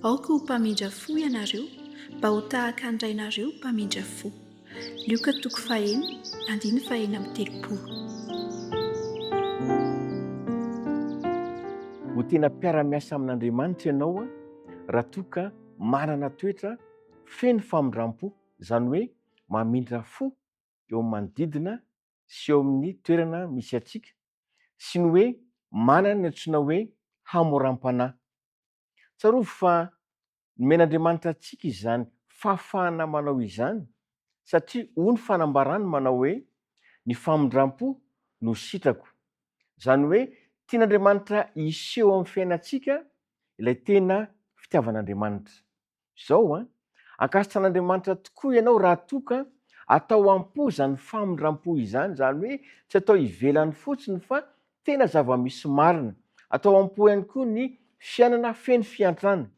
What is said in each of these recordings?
aoka ho mpamindra fo ianareo mba ho tahaka ny Rainareo mpamindra fo. Lioka toko faheny, andiny faheny amin'ny telopolo. Ho tena mpiara-miasa amin'Andriamanitra ianao raha toka manana toetra feno famindrampo, izany hoe mamindra fo eo amin'ny manodidina sy eo amin'ny toerana misy atsika, sy ny hoe manana ny antsoina hoe hamoram-panahy. Tsarovy fa nomen'Andriamanitra antsika izany fahafahana manao izany, satria hoy ny fanambarany manao hoe ny famindrampo no sitrako. Izany hoe tian'Andriamanitra hiseho amin'ny fiainantsika ilay tena fitiavan'Andriamanitra. Izao ankasitrahan'Andriamanitra tokoa ianao raha toka atao am-po izany famindrampo izany, izany hoe tsy atao ivelany fotsiny fa tena zava-misy marina. Atao am-po ihany koa ny fiainana feno fiantrana,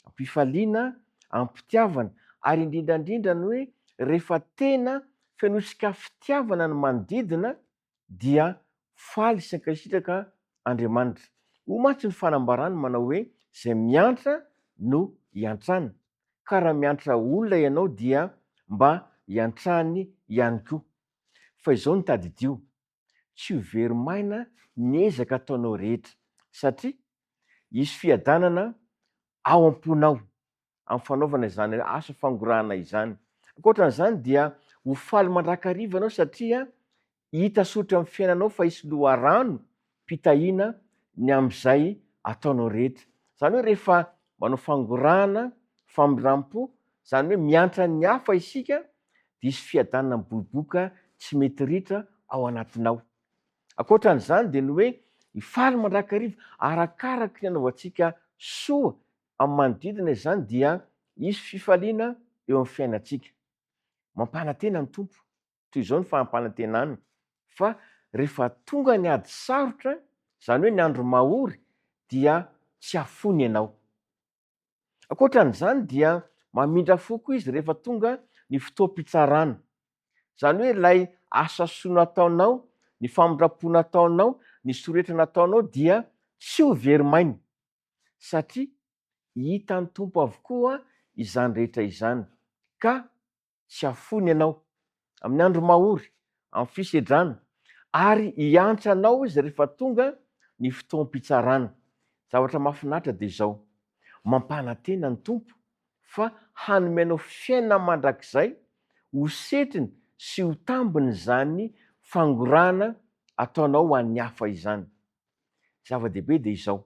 ampifaliana, ampitiavana, ary indrindrandrindra ny hoe rehefa tena fenotsika fitiavana ny manodidina dia faly sy ankasitraka Andriamanitra. Ho mantsy ny fanambarany manao hoe izay miantra no hiantrana, ka raha miantra olona ianao dia mba hiantrany ihany koa. Fa izao no tadidio, tsy ho very maina ny ezaka ataonao rehetra, satria hisy fiadanana ao am-ponao amin'ny fanaovana izany asa fangorahana izany. Ankoatran'izany dia ho faly mandrakariva ianao satria hita sotra amin'ny fiainanao fa hisy loharano mpitahiana ny amin'izay ataonao rehetra. Izany hoe rehefa manao fangorahana, famindrampo, izany hoe miantra ny hafa isika, dia hisy fiadanana miboboka tsy mety ritra ao anatinao. Ankoatran'izany dia ny hoe hifaly mandrakariva arakaraka ny anaovantsika soa amin'ny manodidina izany dia hisy fifaliana eo amin'ny fiainantsika. Mampanantena ny tompo, toy izao ny fahampanantenana, fa rehefa tonga ny ady sarotra, izany hoe ny andro mahory, dia tsy afony ianao. Ankoatran'izany dia mamindra fo koa izy rehefa tonga ny fotoam-pitsarana. Izany hoe ilay asa soa nataonao, ny famindrampo nataonao, ny soretra nataonao dia tsy ho very maina, satria hitan'ny tompo avokoa izany rehetra izany, ka tsy afony ianao amin'ny andro mahory, amin'ny fisedrana, ary hiantra anao izy rehefa tonga ny fotoam-pitsarana. Zavatra mahafinaritra dia izao, mampanantena ny tompo fa hanomenao fiainana mandrakizay ho setriny sy ho tambiny izany fangorahana ataonao ho an'ny hafa izany. Zava-dehibe dia izao,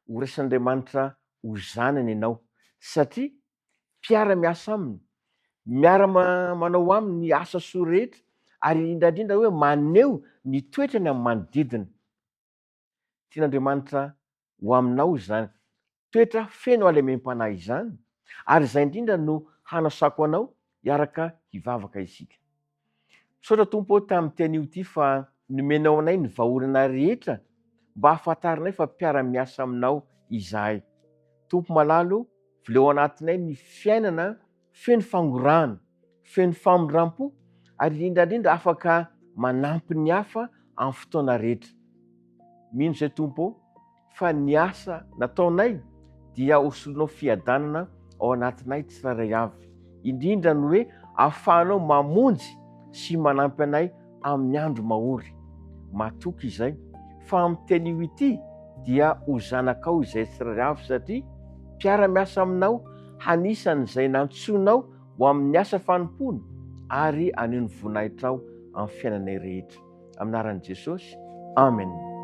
ho raisan'Andriamanitra ho zanany ianao, satria mpiara-miasa aminy, manao aminy ny asa soa rehetra, ary indrindrindra hoe maneho ny toetrany amin'ny manodidina. Tian'Andriamanitra ho aminao izany toetra feno alemem-panahy izany, ary izay indrindra no hanasako anao hiaraka hivavaka isika. Misaotra tompo tamin'ny tean'io ity fa nomenao anay ny vahaolana rehetra mba hahafantarinay fa mpiara-miasa aminao izahay. Tompo malalo, vileo anatinay ny fiainana feno fangorahana, feno famindrampo, ary indrindrindra afaka manampy ny hafa amin'ny fotoana rehetra. Mino izay tompo fa ny asa nataonay dia hosolonao fiadanana ao anatinay tsirairay avy, indrindra ny hoe ahafahanao mamonjy sy manampy anay amin'ny andro mahory. Matoky izay fa amin'ny tean'io ity dia ho zanakao izay tsirairay avy, satria mpiara-miasa aminao, hanisan'izay nantsonao ho amin'ny asa fanompona, ary haneho ny voninahitra ao amin'ny fiainanay rehetra. Amin'ny anaran'i Jesosy, amen.